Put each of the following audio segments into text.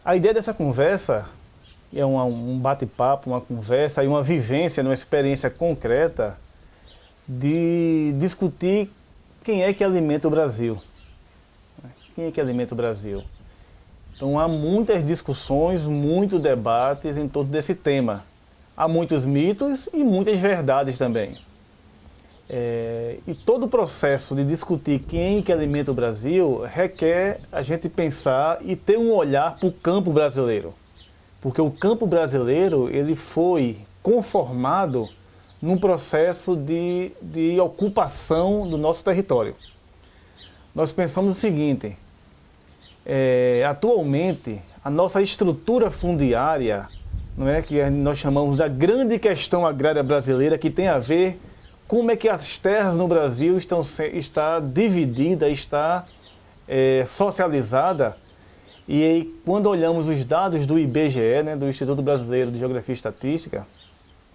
A ideia dessa conversa é um bate-papo, uma conversa e uma vivência, uma experiência concreta de discutir quem é que alimenta o Brasil. Quem é que alimenta o Brasil? Então há muitas discussões, muitos debates em torno desse tema. Há muitos mitos e muitas verdades também. E todo o processo de discutir quem é que alimenta o Brasil requer a gente pensar e ter um olhar para o campo brasileiro. Porque o campo brasileiro ele foi conformado num processo de ocupação do nosso território. Nós pensamos o seguinte, atualmente a nossa estrutura fundiária, não é, que nós chamamos da grande questão agrária brasileira, que tem a ver como é que as terras no Brasil está dividida, está socializada. E aí, quando olhamos os dados do IBGE, né, do Instituto Brasileiro de Geografia e Estatística,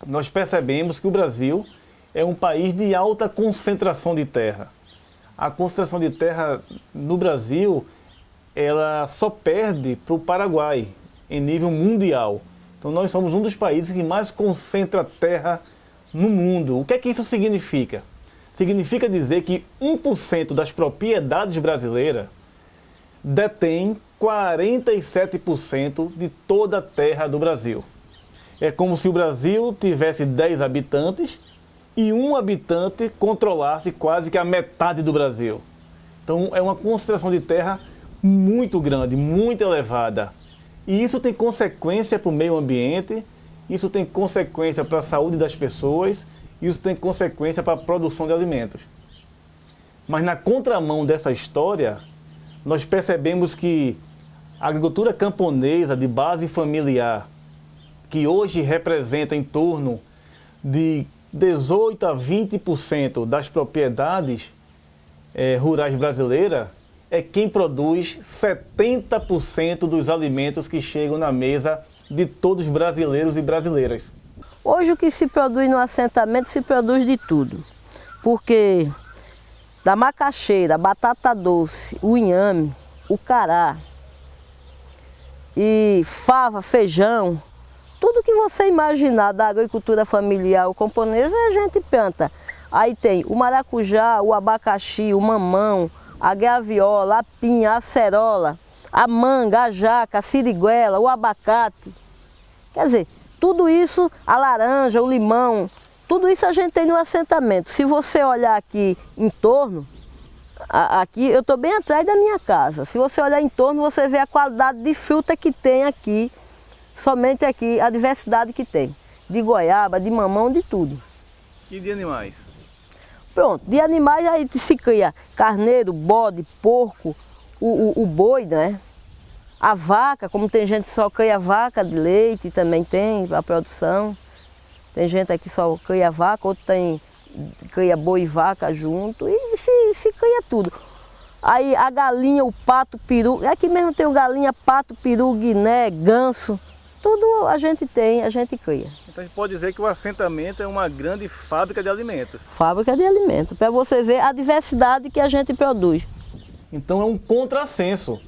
nós percebemos que o Brasil é um país de alta concentração de terra. A concentração de terra no Brasil, ela só perde para o Paraguai, em nível mundial. Então nós somos um dos países que mais concentra terra no mundo. O que é que isso significa? Significa dizer que 1% das propriedades brasileiras detém 47% de toda a terra do Brasil. É como se o Brasil tivesse 10 habitantes e um habitante controlasse quase que a metade do Brasil. Então é uma concentração de terra muito grande, muito elevada. E isso tem consequência para o meio ambiente, isso tem consequência para a saúde das pessoas, isso tem consequência para a produção de alimentos. Mas na contramão dessa história, nós percebemos que a agricultura camponesa de base familiar, que hoje representa em torno de 18% a 20% das propriedades rurais brasileiras, é quem produz 70% dos alimentos que chegam na mesa de todos os brasileiros e brasileiras. Hoje o que se produz no assentamento se produz de tudo, porque da macaxeira, batata doce, o inhame, o cará, e fava, feijão, tudo que você imaginar da agricultura familiar ou camponesa a gente planta. Aí tem o maracujá, o abacaxi, o mamão, a graviola, a pinha, a acerola, a manga, a jaca, a siriguela, o abacate. Quer dizer, tudo isso, a laranja, o limão, tudo isso a gente tem no assentamento. Se você olhar aqui em torno, aqui eu estou bem atrás da minha casa. Se você olhar em torno, você vê a qualidade de fruta que tem aqui, somente aqui, a diversidade que tem. De goiaba, de mamão, de tudo. E de animais? Pronto, de animais aí se cria carneiro, bode, porco, o boi, né? A vaca, como tem gente que só cria vaca de leite, também tem a produção. Tem gente aqui que só cria vaca, outro cria boi e vaca junto, e se cria tudo. Aí a galinha, o pato, peru, aqui mesmo tem o galinha, pato, peru, guiné, ganso, tudo a gente tem, a gente cria. Então a gente pode dizer que o assentamento é uma grande fábrica de alimentos. Fábrica de alimentos, para você ver a diversidade que a gente produz. Então é um contrassenso.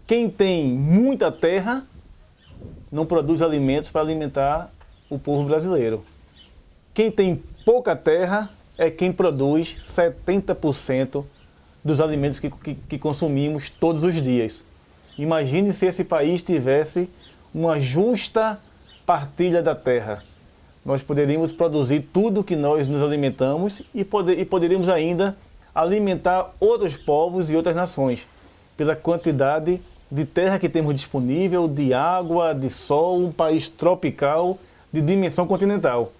Quem tem muita terra não produz alimentos para alimentar o povo brasileiro. Quem tem pouca terra é quem produz 70% dos alimentos que consumimos todos os dias. Imagine se esse país tivesse uma justa partilha da terra. Nós poderíamos produzir tudo que nós nos alimentamos e poderíamos ainda alimentar outros povos e outras nações, pela quantidade de terra que temos disponível, de água, de sol, um país tropical de dimensão continental.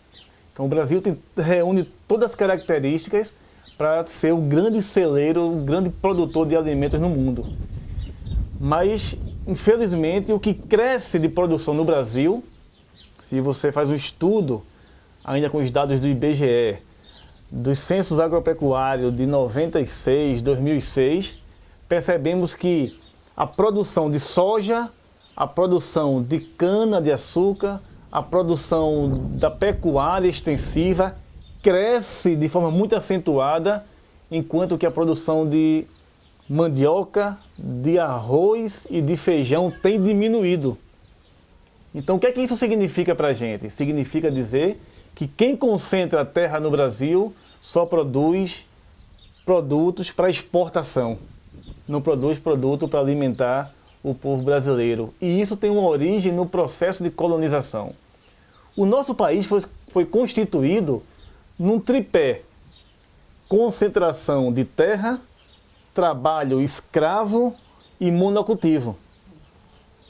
Então o Brasil reúne todas as características para ser o grande celeiro, o grande produtor de alimentos no mundo. Mas, infelizmente, o que cresce de produção no Brasil, se você faz um estudo, ainda com os dados do IBGE, dos censos agropecuários de 96, 2006, percebemos que a produção de soja, a produção de cana-de-açúcar, a produção da pecuária extensiva cresce de forma muito acentuada, enquanto que a produção de mandioca, de arroz e de feijão tem diminuído. Então, o que é que isso significa para a gente? Significa dizer que quem concentra a terra no Brasil só produz produtos para exportação, não produz produto para alimentar o povo brasileiro. E isso tem uma origem no processo de colonização. O nosso país foi constituído num tripé: concentração de terra, trabalho escravo e monocultivo.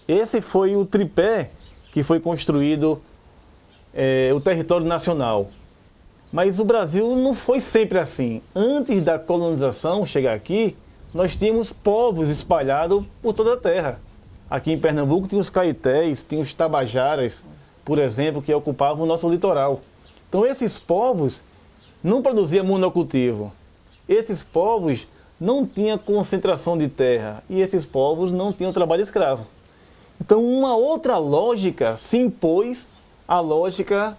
Esse foi o tripé que foi construído o território nacional. Mas o Brasil não foi sempre assim. Antes da colonização chegar aqui, nós tínhamos povos espalhados por toda a terra. Aqui em Pernambuco tinha os caetés, tinha os tabajaras, por exemplo, que ocupavam o nosso litoral. Então esses povos não produziam monocultivo. Esses povos não tinham concentração de terra e esses povos não tinham trabalho escravo. Então uma outra lógica se impôs à lógica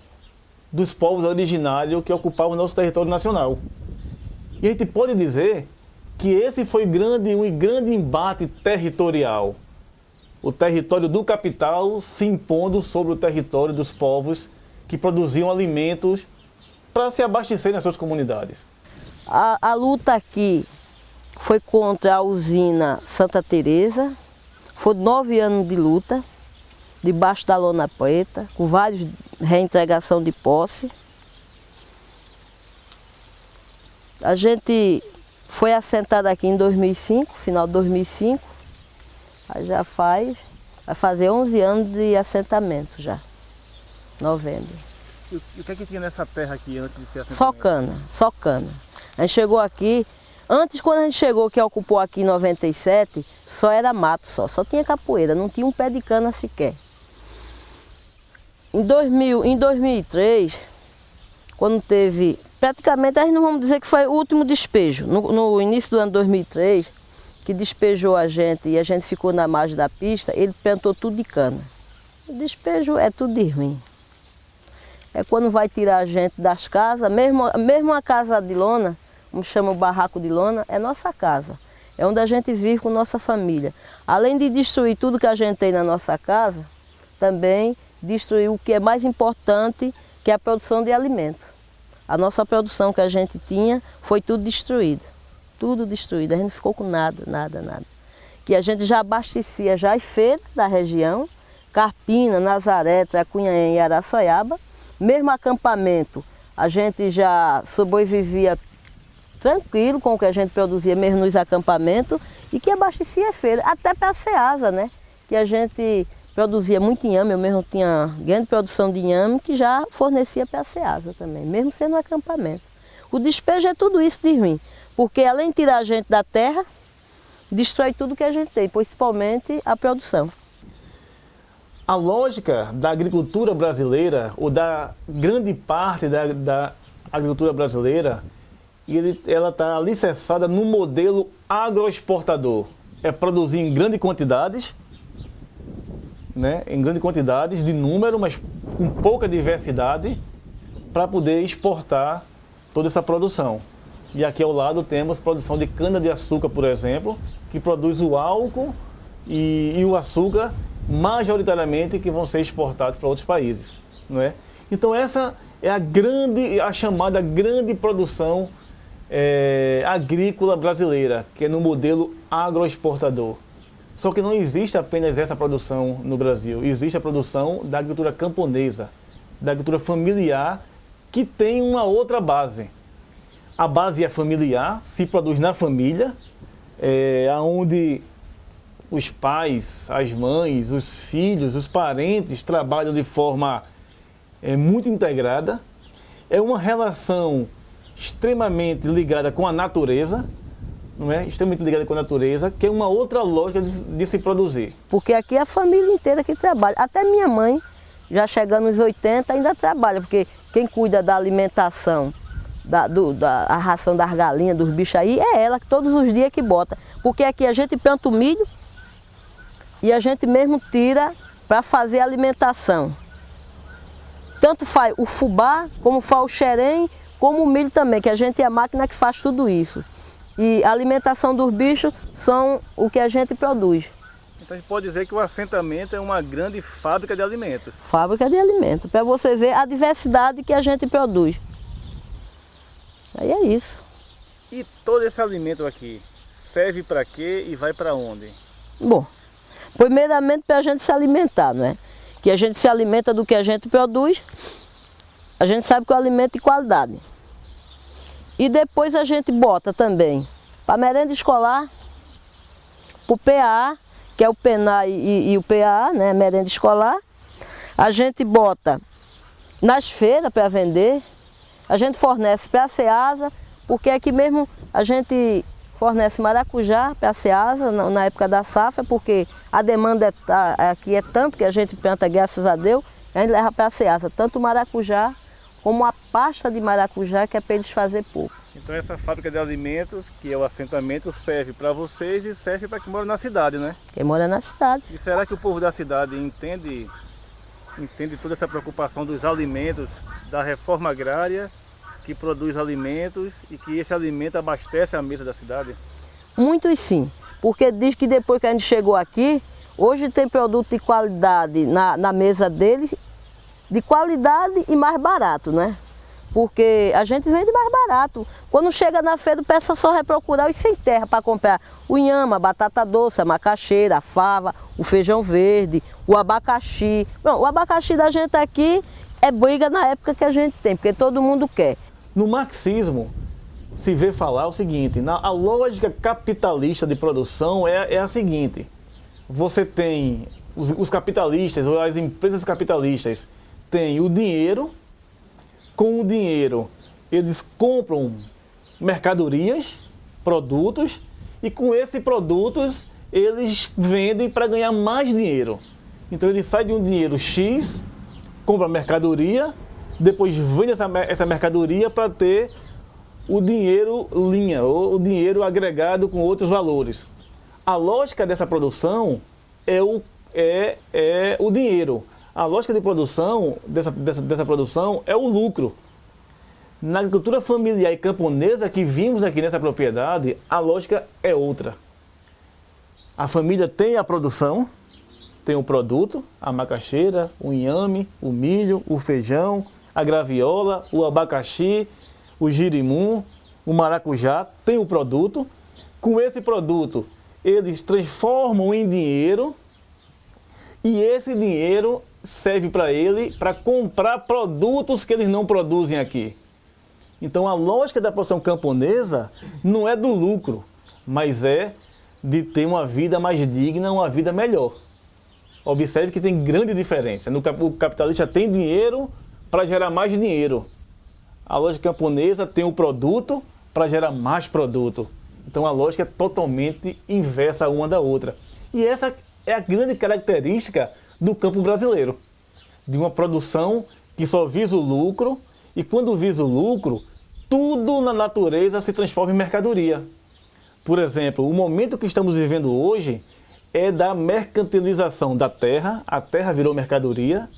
dos povos originários que ocupavam o nosso território nacional. E a gente pode dizer que esse foi um grande embate territorial. O território do capital se impondo sobre o território dos povos que produziam alimentos para se abastecer nas suas comunidades. A luta aqui foi contra a usina Santa Teresa. Foram 9 anos de luta, debaixo da lona preta, com várias reintegração de posse. A gente foi assentado aqui em 2005, final de 2005. Aí vai fazer 11 anos de assentamento já, novembro. E o que é que tinha nessa terra aqui antes de ser assentamento? Só cana, só cana. A gente chegou aqui, antes quando a gente chegou, que ocupou aqui em 97, só era mato só tinha capoeira, não tinha um pé de cana sequer. Em 2003, quando teve, praticamente, a gente não vamos dizer que foi o último despejo, no início do ano 2003, que despejou a gente e a gente ficou na margem da pista, ele plantou tudo de cana. O despejo é tudo de ruim. É quando vai tirar a gente das casas, mesmo a casa de lona, como chama o barraco de lona, é nossa casa. É onde a gente vive com nossa família. Além de destruir tudo que a gente tem na nossa casa, também destruir o que é mais importante, que é a produção de alimento. A nossa produção que a gente tinha foi tudo destruído. Tudo destruído. A gente não ficou com nada. Que a gente já abastecia já as feiras da região, Carpina, Nazaré, Tracunhaém e Araçoiaba. Mesmo acampamento, a gente já sobrevivia tranquilo com o que a gente produzia mesmo nos acampamentos e que abastecia a feira, até para a Ceasa, né? Que a gente produzia muito inhame, eu mesmo tinha grande produção de inhame que já fornecia para a Ceasa também, mesmo sendo um acampamento. O despejo é tudo isso de ruim, porque além de tirar a gente da terra, destrói tudo que a gente tem, principalmente a produção. A lógica da agricultura brasileira, ou da grande parte da agricultura brasileira, ela está alicerçada no modelo agroexportador. É produzir em grandes quantidades, né? Em grandes quantidades de número, mas com pouca diversidade, para poder exportar toda essa produção. E aqui ao lado temos produção de cana-de-açúcar, por exemplo, que produz o álcool e o açúcar, majoritariamente, que vão ser exportados para outros países, não é? Então essa é a chamada grande produção agrícola brasileira, que é no modelo agroexportador. Só que não existe apenas essa produção no Brasil, existe a produção da agricultura camponesa, da agricultura familiar, que tem uma outra base. A base é familiar, se produz na família, onde os pais, as mães, os filhos, os parentes trabalham de forma muito integrada. É uma relação extremamente ligada com a natureza, não é? Extremamente ligada com a natureza, que é uma outra lógica de se produzir. Porque aqui é a família inteira que trabalha. Até minha mãe, já chegando nos 80, ainda trabalha, porque quem cuida da alimentação, da ração das galinhas, dos bichos aí, é ela, que todos os dias que bota. Porque aqui a gente planta o milho e a gente mesmo tira para fazer a alimentação. Tanto faz o fubá, como faz o xerém, como o milho também, que a gente é a máquina que faz tudo isso. E a alimentação dos bichos são o que a gente produz. Então a gente pode dizer que o assentamento é uma grande fábrica de alimentos. Fábrica de alimentos, para você ver a diversidade que a gente produz. Aí é isso. E todo esse alimento aqui serve para quê e vai para onde? Bom, primeiramente para a gente se alimentar, né? Que a gente se alimenta do que a gente produz, a gente sabe que é um alimento de qualidade. E depois a gente bota também para merenda escolar, para o PA, que é o PENA e o PA, né? Merenda escolar. A gente bota nas feiras para vender, a gente fornece para a Ceasa, porque aqui mesmo a gente fornece maracujá para a Ceasa na época da safra, porque a demanda aqui é tanto que a gente planta, graças a Deus, a gente leva para a Ceasa, tanto o maracujá como a pasta de maracujá, que é para eles fazer pouco. Então essa fábrica de alimentos, que é o assentamento, serve para vocês e serve para quem mora na cidade, né? Quem mora na cidade. E será que o povo da cidade entende toda essa preocupação dos alimentos, da reforma agrária, que produz alimentos e que esse alimento abastece a mesa da cidade? Muitos sim, porque diz que depois que a gente chegou aqui, hoje tem produto de qualidade na mesa deles, de qualidade e mais barato, né? Porque a gente vende mais barato. Quando chega na feira, o pessoal só vai procurar os sem terra para comprar o inhama, a batata doce, a macaxeira, a fava, o feijão verde, o abacaxi. Bom, o abacaxi da gente aqui é briga na época que a gente tem, porque todo mundo quer. No marxismo, se vê falar o seguinte, a lógica capitalista de produção é a seguinte: você tem os capitalistas, ou as empresas capitalistas, têm o dinheiro, com o dinheiro eles compram mercadorias, produtos, e com esses produtos eles vendem para ganhar mais dinheiro. Então ele sai de um dinheiro X, compra mercadoria, depois vende essa mercadoria para ter o dinheiro linha, ou o dinheiro agregado com outros valores. A lógica dessa produção é o dinheiro. A lógica de produção, dessa produção, é o lucro. Na agricultura familiar e camponesa que vimos aqui nessa propriedade, a lógica é outra. A família tem a produção, tem o produto, a macaxeira, o inhame, o milho, o feijão, a graviola, o abacaxi, o girimum, o maracujá, tem o produto. Com esse produto, eles transformam em dinheiro e esse dinheiro serve para ele para comprar produtos que eles não produzem aqui. Então a lógica da produção camponesa não é do lucro, mas é de ter uma vida mais digna, uma vida melhor. Observe que tem grande diferença. O capitalista tem dinheiro para gerar mais dinheiro. A lógica camponesa tem o produto para gerar mais produto. Então a lógica é totalmente inversa uma da outra. E essa é a grande característica do campo brasileiro. De uma produção que só visa o lucro, e quando visa o lucro, tudo na natureza se transforma em mercadoria. Por exemplo, o momento que estamos vivendo hoje é da mercantilização da terra, a terra virou mercadoria,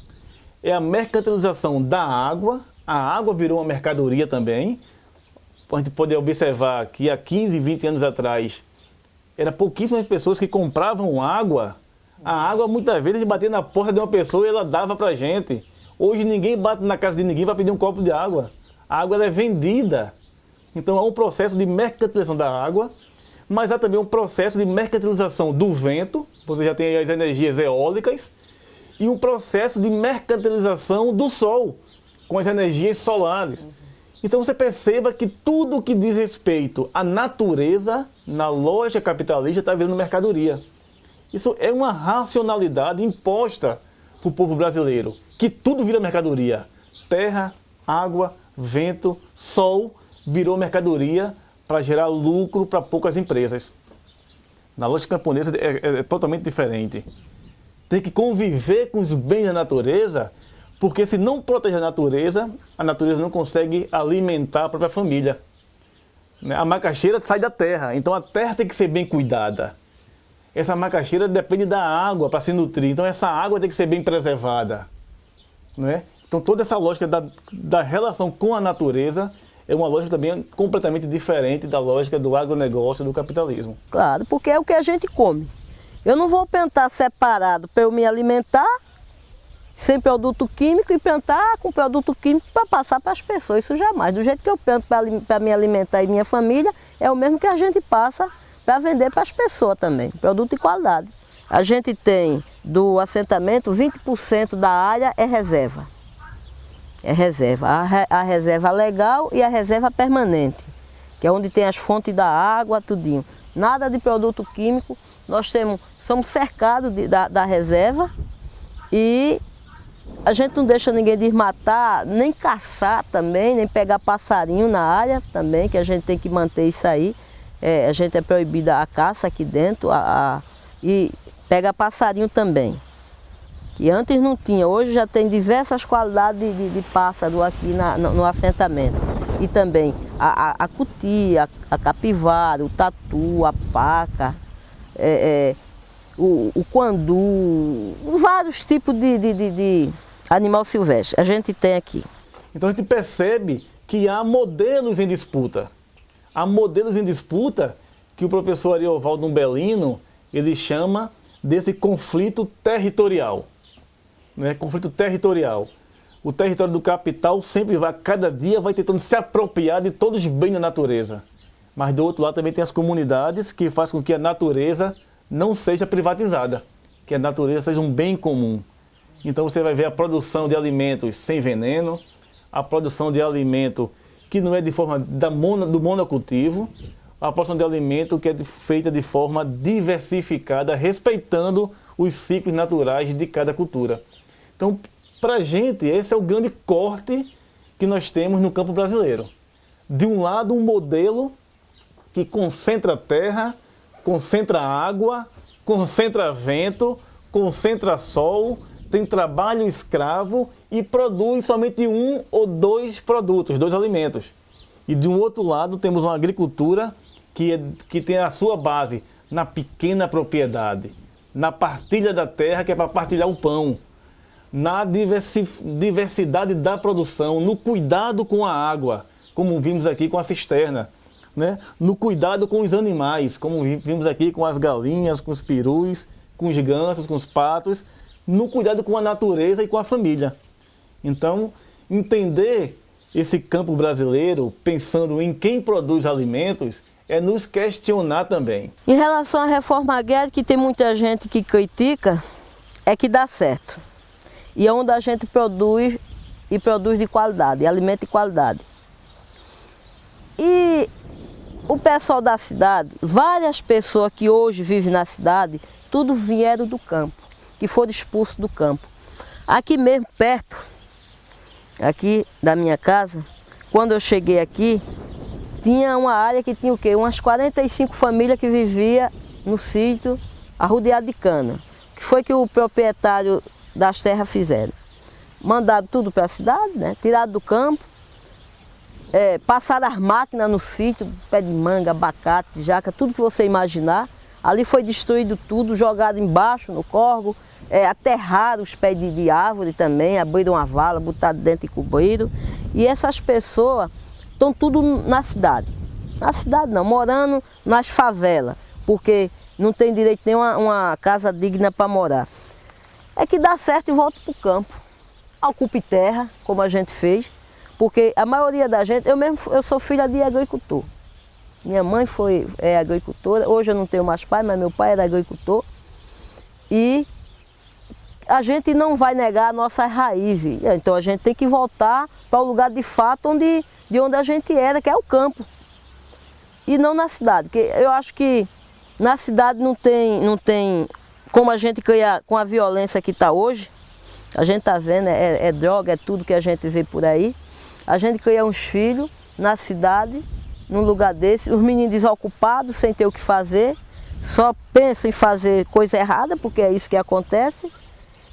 é a mercantilização da água, a água virou uma mercadoria também. A gente pode observar que há 15, 20 anos atrás, eram pouquíssimas pessoas que compravam água. A água muitas vezes batia na porta de uma pessoa e ela dava para a gente. Hoje ninguém bate na casa de ninguém para pedir um copo de água. A água ela é vendida. Então há um processo de mercantilização da água, mas há também um processo de mercantilização do vento, você já tem as energias eólicas, e um processo de mercantilização do sol, com as energias solares. Então você perceba que tudo que diz respeito à natureza, na lógica capitalista, está virando mercadoria. Isso é uma racionalidade imposta para o povo brasileiro, que tudo vira mercadoria. Terra, água, vento, sol virou mercadoria para gerar lucro para poucas empresas. Na lógica camponesa é totalmente diferente. Tem que conviver com os bens da natureza, porque se não proteger a natureza não consegue alimentar a própria família. A macaxeira sai da terra, então a terra tem que ser bem cuidada. Essa macaxeira depende da água para se nutrir, então essa água tem que ser bem preservada. Né? Então toda essa lógica da relação com a natureza é uma lógica também completamente diferente da lógica do agronegócio e do capitalismo. Claro, porque é o que a gente come. Eu não vou plantar separado para eu me alimentar, sem produto químico, e plantar com produto químico para passar para as pessoas. Isso jamais. Do jeito que eu planto para me alimentar e minha família, é o mesmo que a gente passa para vender para as pessoas também. Produto de qualidade. A gente tem do assentamento, 20% da área é reserva. É reserva. A reserva legal e a reserva permanente, que é onde tem as fontes da água, tudinho. Nada de produto químico. Nós somos cercados da reserva e a gente não deixa ninguém desmatar, nem caçar também, nem pegar passarinho na área também, que a gente tem que manter isso aí. A gente é proibida a caça aqui dentro e pega passarinho também. Que antes não tinha, hoje já tem diversas qualidades de pássaro aqui no assentamento. E também a cutia, a capivara, o tatu, a paca, o quandu, vários tipos de animal silvestre a gente tem aqui. Então a gente percebe que há modelos em disputa. Há modelos em disputa que o professor Ariovaldo Umbelino, ele chama desse conflito territorial. Né? Conflito territorial. O território do capital sempre vai, cada dia vai tentando se apropriar de todos os bens da natureza. Mas do outro lado também tem as comunidades que fazem com que a natureza não seja privatizada, que a natureza seja um bem comum. Então você vai ver a produção de alimentos sem veneno, a produção de alimento que não é de forma do monocultivo, a produção de alimento que é feita de forma diversificada, respeitando os ciclos naturais de cada cultura. Então, para a gente, esse é o grande corte que nós temos no campo brasileiro. De um lado, um modelo que concentra terra, concentra água, concentra vento, concentra sol, tem trabalho escravo e produz somente um ou dois produtos, dois alimentos. E de um outro lado temos uma agricultura que tem a sua base na pequena propriedade, na partilha da terra, que é para partilhar o pão, na diversidade da produção, no cuidado com a água, como vimos aqui com a cisterna, né? No cuidado com os animais, como vimos aqui com as galinhas, com os perus, com os gansos, com os patos, no cuidado com a natureza e com a família. Então, entender esse campo brasileiro, pensando em quem produz alimentos, é nos questionar também. Em relação à reforma agrária, que tem muita gente que critica, é que dá certo. E é onde a gente produz, e produz de qualidade, alimento de qualidade. E o pessoal da cidade, várias pessoas que hoje vivem na cidade, tudo vieram do campo, que foram expulsos do campo. Aqui mesmo, perto, aqui da minha casa, quando eu cheguei aqui, tinha uma área que tinha o quê? Umas 45 famílias que viviam no sítio arrodeado de cana. Que foi que o proprietário das terras fizeram? Mandaram tudo para a cidade, né? Tiraram do campo, passaram as máquinas no sítio, pé de manga, abacate, jaca, tudo que você imaginar. Ali foi destruído tudo, jogado embaixo no córrego, aterraram os pés de árvore também, abriram uma vala, botaram dentro e cobriram. E essas pessoas estão tudo na cidade. Na cidade não, morando nas favelas, porque não tem direito nem uma casa digna para morar. É que dá certo e volta para o campo. Ocupe terra, como a gente fez, porque a maioria da gente, eu sou filha de agricultor. Minha mãe é agricultora, hoje eu não tenho mais pai, mas meu pai era agricultor. E a gente não vai negar a nossa raiz, então a gente tem que voltar para o lugar de fato de onde a gente era, que é o campo. E não na cidade, porque eu acho que na cidade não tem como a gente criar com a violência que está hoje. A gente está vendo, é droga, é tudo que a gente vê por aí. A gente cria uns filhos na cidade, num lugar desse, os meninos desocupados, sem ter o que fazer, só pensam em fazer coisa errada, porque é isso que acontece.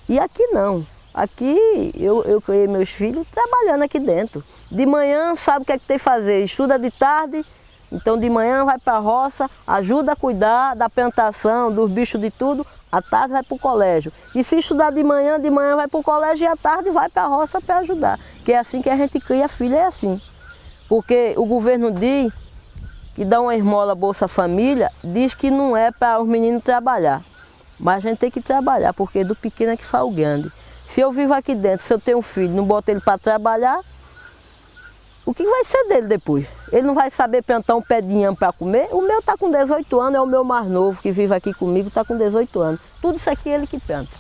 E aqui não. Aqui eu criei meus filhos trabalhando aqui dentro. De manhã sabe o que é que tem que fazer, estuda de tarde, então de manhã vai para a roça, ajuda a cuidar da plantação, dos bichos de tudo, à tarde vai para o colégio. E se estudar de manhã vai para o colégio e à tarde vai para a roça para ajudar. Que é assim que a gente cria filho, é assim. Porque o governo diz que dá uma esmola Bolsa Família, diz que não é para os meninos trabalhar. Mas a gente tem que trabalhar, porque do pequeno é que faz o grande. Se eu vivo aqui dentro, se eu tenho um filho, não boto ele para trabalhar, o que vai ser dele depois? Ele não vai saber plantar um pé de inhame para comer? O meu está com 18 anos, é o meu mais novo que vive aqui comigo, está com 18 anos. Tudo isso aqui é ele que planta.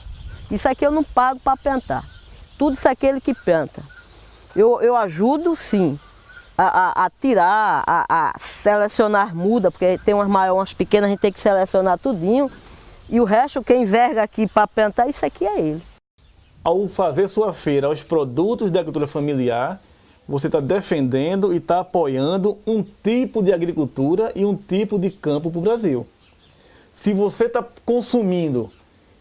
Isso aqui eu não pago para plantar. Tudo isso aqui é ele que planta. Eu ajudo sim a tirar, a selecionar muda, porque tem umas maiores, umas pequenas, a gente tem que selecionar tudinho. E o resto, quem verga aqui para plantar, isso aqui é ele. Ao fazer sua feira aos produtos da agricultura familiar, você está defendendo e está apoiando um tipo de agricultura e um tipo de campo para o Brasil. Se você está consumindo,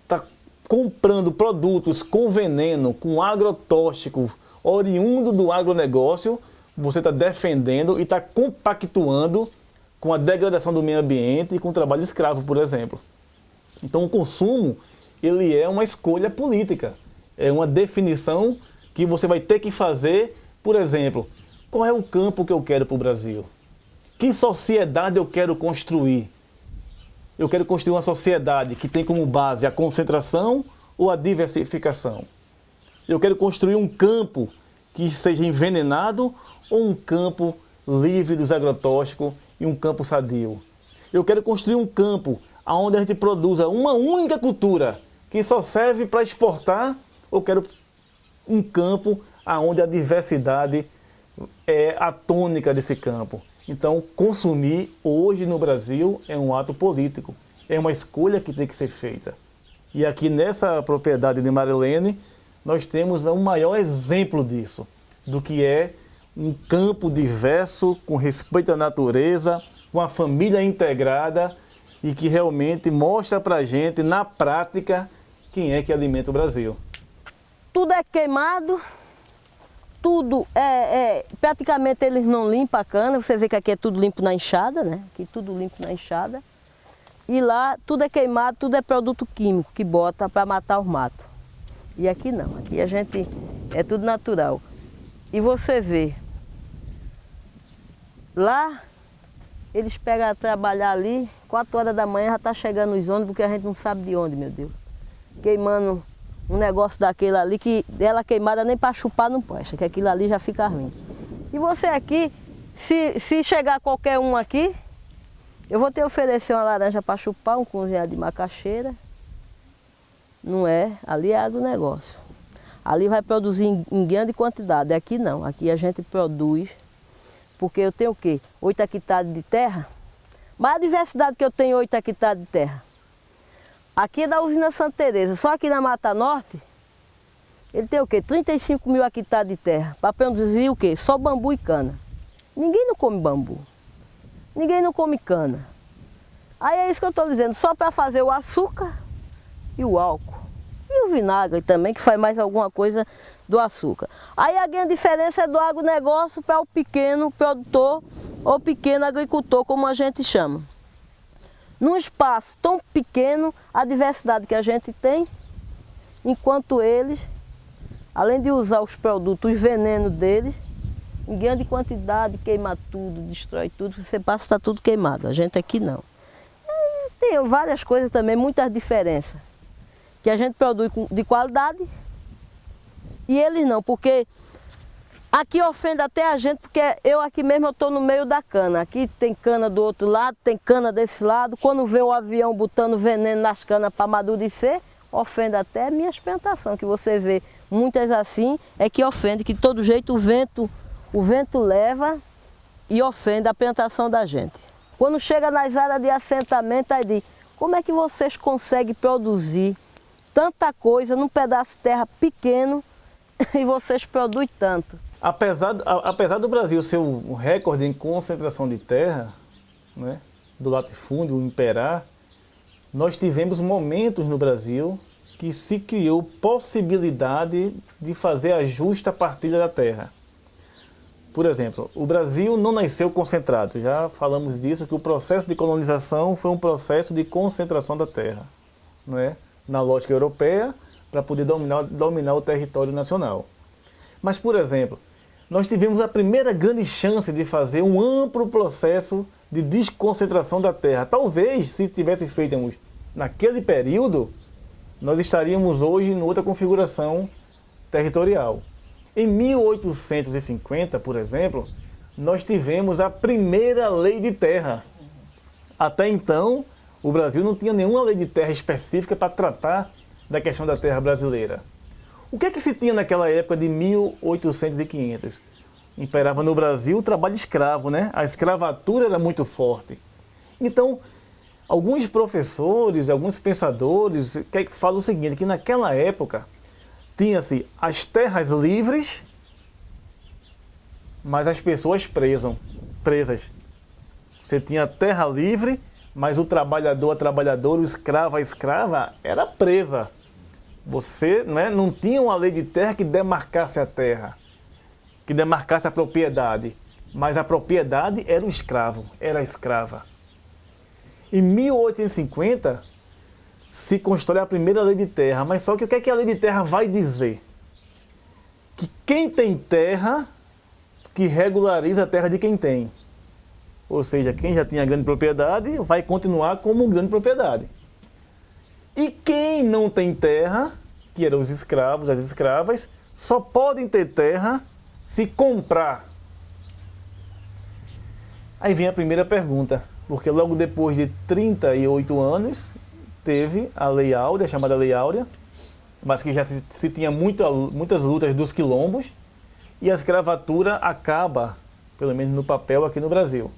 está comprando produtos com veneno, com agrotóxico, oriundo do agronegócio, você está defendendo e está compactuando com a degradação do meio ambiente e com o trabalho escravo, por exemplo. Então o consumo, ele é uma escolha política, é uma definição que você vai ter que fazer. Por exemplo, qual é o campo que eu quero para o Brasil? Que sociedade eu quero construir? Eu quero construir uma sociedade que tem como base a concentração ou a diversificação? Eu quero construir um campo que seja envenenado ou um campo livre dos agrotóxicos e um campo sadio? Eu quero construir um campo onde a gente produza uma única cultura que só serve para exportar, ou quero um campo onde a diversidade é a tônica desse campo? Então, consumir hoje no Brasil é um ato político, é uma escolha que tem que ser feita. E aqui nessa propriedade de Marilene, nós temos o maior exemplo disso, do que é um campo diverso, com respeito à natureza, com a família integrada e que realmente mostra para a gente, na prática, quem é que alimenta o Brasil. Tudo é queimado, tudo praticamente eles não limpam a cana, você vê que aqui é tudo limpo na enxada, né? Aqui tudo limpo na enxada. E lá tudo é queimado, tudo é produto químico que bota para matar os matos. E aqui não, aqui a gente é tudo natural. E você vê, lá eles pegam a trabalhar ali, 4 horas da manhã já está chegando os ônibus, porque a gente não sabe de onde, meu Deus. Queimando um negócio daquele ali, que ela queimada nem para chupar não presta, que aquilo ali já fica ruim. E você aqui, se chegar qualquer um aqui, eu vou te oferecer uma laranja para chupar, um cozinhado de macaxeira. Não é, ali é agronegócio. Ali vai produzir em grande quantidade, aqui não, aqui a gente produz, porque eu tenho o quê? 8 hectares de terra, mas a diversidade que eu tenho 8 hectares de terra. Aqui é da usina Santa Teresa, só aqui na Mata Norte, ele tem o quê? 35 mil hectares de terra, para produzir o quê? Só bambu e cana. Ninguém não come bambu, ninguém não come cana. Aí é isso que eu estou dizendo, só para fazer o açúcar e o álcool. E o vinagre também, que faz mais alguma coisa do açúcar. Aí a grande diferença é do agronegócio para o pequeno produtor ou pequeno agricultor, como a gente chama. Num espaço tão pequeno, a diversidade que a gente tem, enquanto eles, além de usar os produtos, os venenos deles, em grande quantidade, queima tudo, destrói tudo, você passa, está tudo queimado. A gente aqui não. Tem várias coisas também, muitas diferenças, que a gente produz de qualidade e eles não, porque aqui ofende até a gente, porque eu aqui mesmo estou no meio da cana. Aqui tem cana do outro lado, tem cana desse lado. Quando vem o avião botando veneno nas canas para amadurecer, ofende até minhas plantações, que você vê muitas assim, é que ofende, que de todo jeito o vento leva e ofende a plantação da gente. Quando chega nas áreas de assentamento, aí diz, como é que vocês conseguem produzir tanta coisa num pedaço de terra pequeno e vocês produzem tanto? Apesar do Brasil ser o recorde em concentração de terra, né, do latifúndio, imperar, nós tivemos momentos no Brasil que se criou possibilidade de fazer ajuste à partilha da terra. Por exemplo, o Brasil não nasceu concentrado, já falamos disso, que o processo de colonização foi um processo de concentração da terra, não é? Na lógica europeia, para poder dominar o território nacional. Mas, por exemplo, nós tivemos a primeira grande chance de fazer um amplo processo de desconcentração da terra. Talvez, se tivesse feito naquele período, nós estaríamos hoje em outra configuração territorial. Em 1850, por exemplo, nós tivemos a primeira lei de terra. Até então, o Brasil não tinha nenhuma lei de terra específica para tratar da questão da terra brasileira. O que é que se tinha naquela época de 1800 e 500? Imperava no Brasil o trabalho escravo, né? A escravatura era muito forte. Então, alguns professores, alguns pensadores falam o seguinte, que naquela época tinha-se as terras livres, mas as pessoas presas. Você tinha a terra livre, mas o trabalhador, a trabalhadora, o escravo, a escrava era presa. Você não tinha uma lei de terra que demarcasse a terra, que demarcasse a propriedade, mas a propriedade era o escravo, era a escrava. Em 1850, se constrói a primeira lei de terra, mas só que o que é que a lei de terra vai dizer? Que quem tem terra, que regulariza a terra de quem tem. Ou seja, quem já tinha grande propriedade vai continuar como grande propriedade. E quem não tem terra, que eram os escravos, as escravas, só podem ter terra se comprar. Aí vem a primeira pergunta, porque logo depois de 38 anos, teve a Lei Áurea, chamada Lei Áurea, mas que já se tinha muitas lutas dos quilombos, e a escravatura acaba, pelo menos no papel, aqui no Brasil.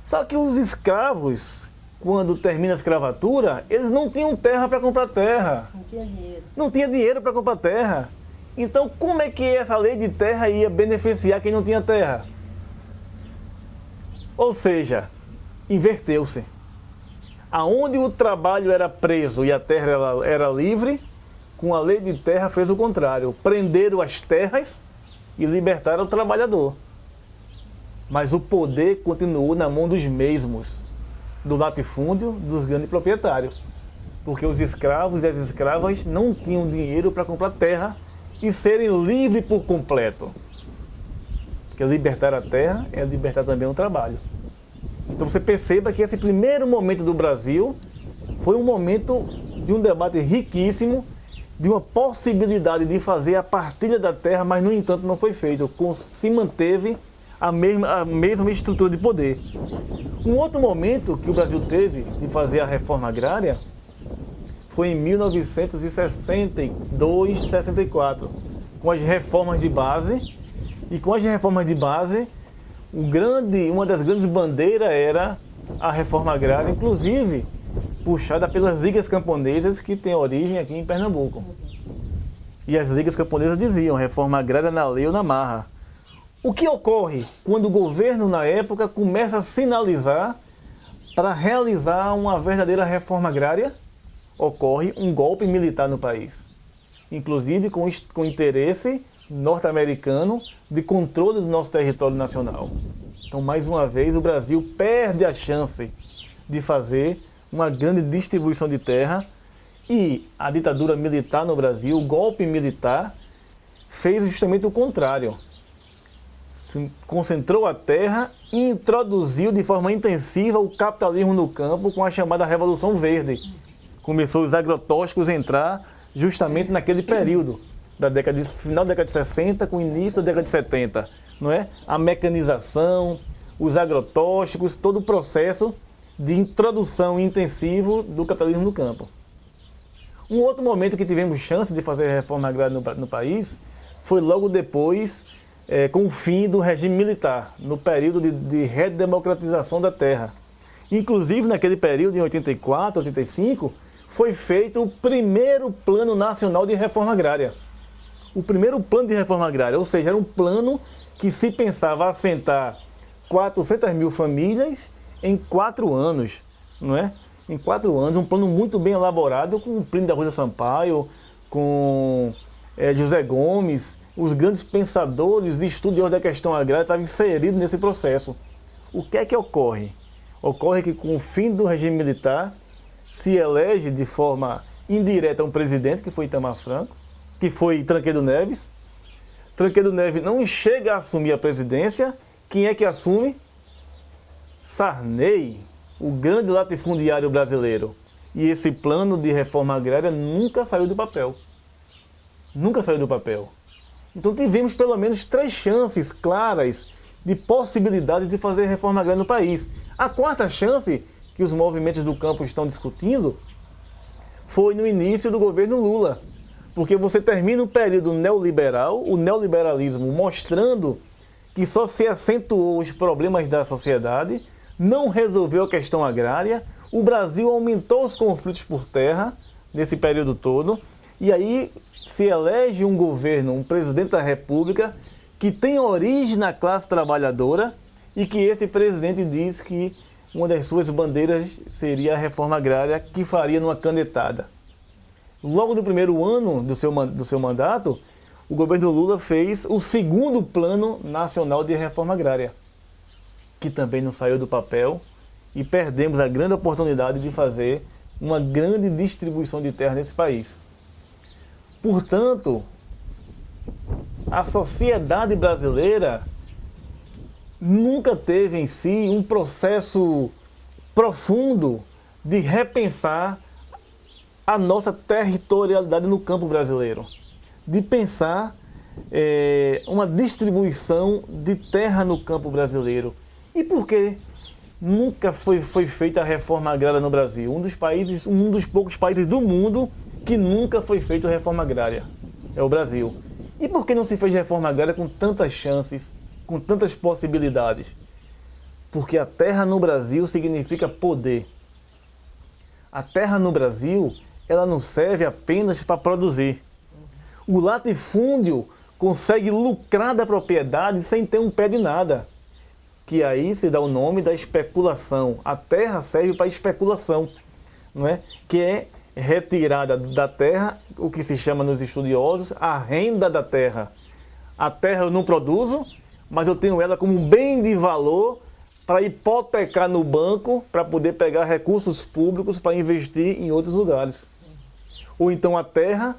Só que os escravos, quando termina a escravatura, eles não tinham terra para comprar terra. Não tinha dinheiro. Não tinha dinheiro para comprar terra. Então, como é que essa lei de terra ia beneficiar quem não tinha terra? Ou seja, inverteu-se. Aonde o trabalho era preso e a terra era livre, com a lei de terra fez o contrário. Prenderam as terras e libertaram o trabalhador. Mas o poder continuou na mão dos mesmos, do latifúndio, dos grandes proprietários. Porque os escravos e as escravas não tinham dinheiro para comprar terra e serem livres por completo. Porque libertar a terra é libertar também o trabalho. Então você perceba que esse primeiro momento do Brasil foi um momento de um debate riquíssimo, de uma possibilidade de fazer a partilha da terra, mas no entanto não foi feito, se manteve a mesma estrutura de poder. Um outro momento que o Brasil teve de fazer a reforma agrária foi em 1962, 64, com as reformas de base. E com as reformas de base, uma das grandes bandeiras era a reforma agrária, inclusive puxada pelas ligas camponesas que têm origem aqui em Pernambuco. E as ligas camponesas diziam, reforma agrária na lei ou na marra. O que ocorre quando o governo, na época, começa a sinalizar para realizar uma verdadeira reforma agrária? Ocorre um golpe militar no país, inclusive com interesse norte-americano de controle do nosso território nacional. Então, mais uma vez, o Brasil perde a chance de fazer uma grande distribuição de terra e a ditadura militar no Brasil, o golpe militar, fez justamente o contrário. Se concentrou a terra e introduziu de forma intensiva o capitalismo no campo com a chamada Revolução Verde. Começou os agrotóxicos a entrar justamente naquele período, final da década de 60 com o início da década de 70. Não é? A mecanização, os agrotóxicos, todo o processo de introdução intensivo do capitalismo no campo. Um outro momento que tivemos chance de fazer reforma agrária no país foi logo depois, com o fim do regime militar, no período de redemocratização da terra. Inclusive, naquele período, em 84, 85, foi feito o primeiro Plano Nacional de Reforma Agrária. O primeiro plano de reforma agrária, ou seja, era um plano que se pensava assentar 400 mil famílias em 4 anos, não é? Em 4 anos, um plano muito bem elaborado com Plínio da Rosa Sampaio, com José Gomes, os grandes pensadores e estudiosos da questão agrária estavam inseridos nesse processo. O que é que ocorre? Ocorre que com o fim do regime militar, se elege de forma indireta um presidente, que foi Itamar Franco, que foi Tancredo Neves, Tancredo Neves não chega a assumir a presidência, quem é que assume? Sarney, o grande latifundiário brasileiro. E esse plano de reforma agrária nunca saiu do papel. Nunca saiu do papel. Então tivemos pelo menos 3 chances claras de possibilidade de fazer reforma agrária no país. A quarta chance que os movimentos do campo estão discutindo foi no início do governo Lula. Porque você termina o período neoliberal, o neoliberalismo mostrando que só se acentuou os problemas da sociedade, não resolveu a questão agrária, o Brasil aumentou os conflitos por terra nesse período todo, e aí se elege um governo, um presidente da República, que tem origem na classe trabalhadora e que esse presidente diz que uma das suas bandeiras seria a reforma agrária que faria numa canetada. Logo no primeiro ano do seu mandato, o governo Lula fez o segundo Plano Nacional de Reforma Agrária, que também não saiu do papel, e perdemos a grande oportunidade de fazer uma grande distribuição de terra nesse país. Portanto, a sociedade brasileira nunca teve em si um processo profundo de repensar a nossa territorialidade no campo brasileiro, de pensar uma distribuição de terra no campo brasileiro. E por que nunca foi feita a reforma agrária no Brasil? Um dos poucos países do mundo que nunca foi feita a reforma agrária é o Brasil. E por que não se fez reforma agrária com tantas chances, com tantas possibilidades? Porque a terra no Brasil significa poder. A terra no Brasil, ela não serve apenas para produzir. O latifúndio consegue lucrar da propriedade sem ter um pé de nada, que aí se dá o nome da especulação. A terra serve para especulação, não é? Que é retirada da terra, o que se chama nos estudiosos, a renda da terra. A terra eu não produzo, mas eu tenho ela como um bem de valor para hipotecar no banco, para poder pegar recursos públicos para investir em outros lugares. Ou então a terra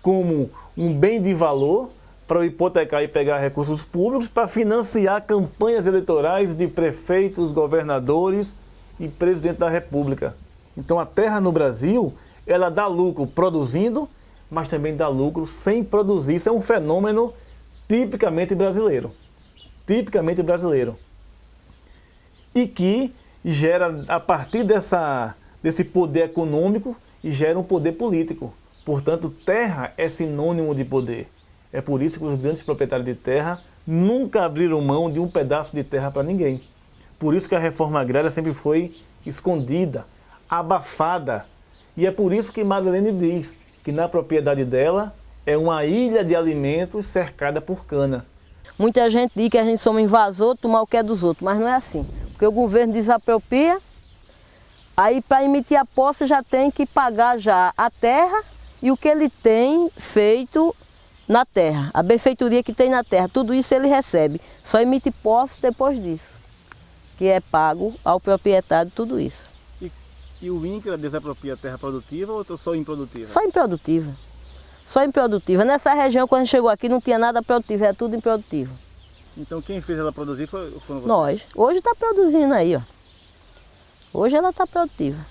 como um bem de valor para hipotecar e pegar recursos públicos para financiar campanhas eleitorais de prefeitos, governadores e presidente da República. Então a terra no Brasil, ela dá lucro produzindo, mas também dá lucro sem produzir. Isso é um fenômeno tipicamente brasileiro. Tipicamente brasileiro. E que gera, a partir desse poder econômico, gera um poder político. Portanto, terra é sinônimo de poder. É por isso que os grandes proprietários de terra nunca abriram mão de um pedaço de terra para ninguém. Por isso que a reforma agrária sempre foi escondida, abafada. E é por isso que Madeleine diz que na propriedade dela é uma ilha de alimentos cercada por cana. Muita gente diz que a gente somos invasor, tomar o que é dos outros, mas não é assim. Porque o governo desapropria, aí para emitir a posse já tem que pagar já a terra e o que ele tem feito na terra, a benfeitoria que tem na terra, tudo isso ele recebe. Só emite posse depois disso, que é pago ao proprietário tudo isso. E o INCRA desapropria a terra produtiva ou só improdutiva? Só improdutiva. Só improdutiva. Nessa região, quando chegou aqui, não tinha nada produtivo, era tudo improdutivo. Então quem fez ela produzir foram vocês? Nós. Hoje está produzindo aí, ó. Hoje ela está produtiva.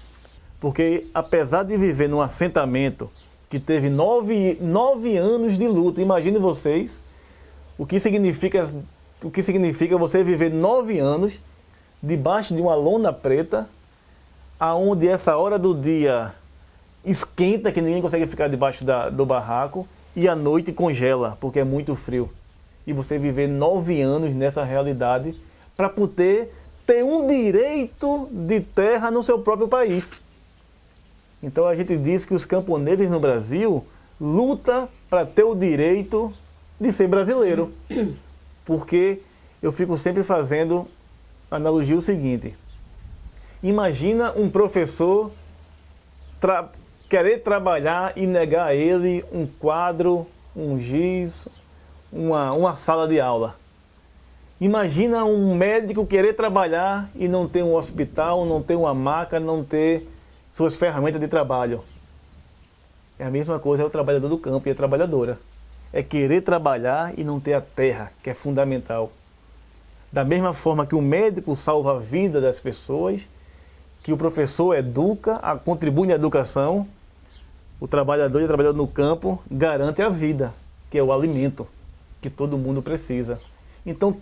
Porque apesar de viver num assentamento que teve 9 anos de luta, imagine vocês o que significa você viver 9 anos debaixo de uma lona preta, aonde essa hora do dia esquenta, que ninguém consegue ficar debaixo do barraco, e à noite congela, porque é muito frio. E você viver 9 anos nessa realidade para poder ter um direito de terra no seu próprio país. Então a gente diz que os camponeses no Brasil lutam para ter o direito de ser brasileiro. Porque eu fico sempre fazendo analogia o seguinte: imagina um professor querer trabalhar e negar a ele um quadro, um giz, uma sala de aula. Imagina um médico querer trabalhar e não ter um hospital, não ter uma maca, não ter suas ferramentas de trabalho. É a mesma coisa, é o trabalhador do campo e a trabalhadora. é querer trabalhar e não ter a terra, que é fundamental. Da mesma forma que o médico salva a vida das pessoas, que o professor educa, contribui na educação, o trabalhador e o trabalhador no campo garante a vida, que é o alimento que todo mundo precisa. Então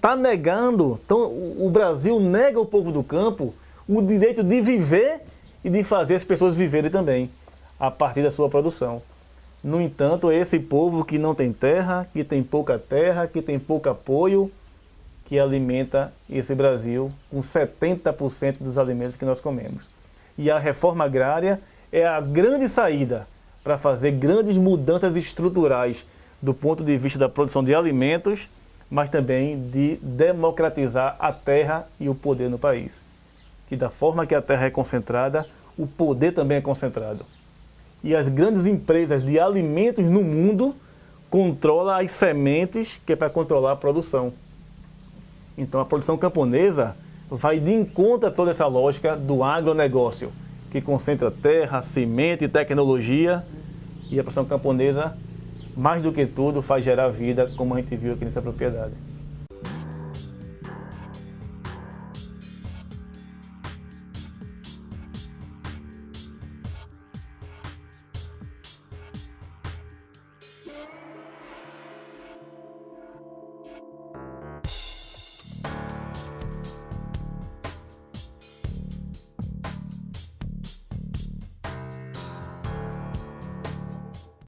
o Brasil nega ao povo do campo o direito de viver e de fazer as pessoas viverem também, a partir da sua produção. No entanto, é esse povo que não tem terra, que tem pouco apoio, que alimenta esse Brasil com 70% dos alimentos que nós comemos. E a reforma agrária é a grande saída para fazer grandes mudanças estruturais do ponto de vista da produção de alimentos, mas também de democratizar a terra e o poder no país. Que da forma que a terra é concentrada, o poder também é concentrado. E as grandes empresas de alimentos no mundo controlam as sementes, que é para controlar a produção. Então a produção camponesa vai de encontro a toda essa lógica do agronegócio, que concentra terra, semente e tecnologia, e a produção camponesa, mais do que tudo, faz gerar vida, como a gente viu aqui nessa propriedade.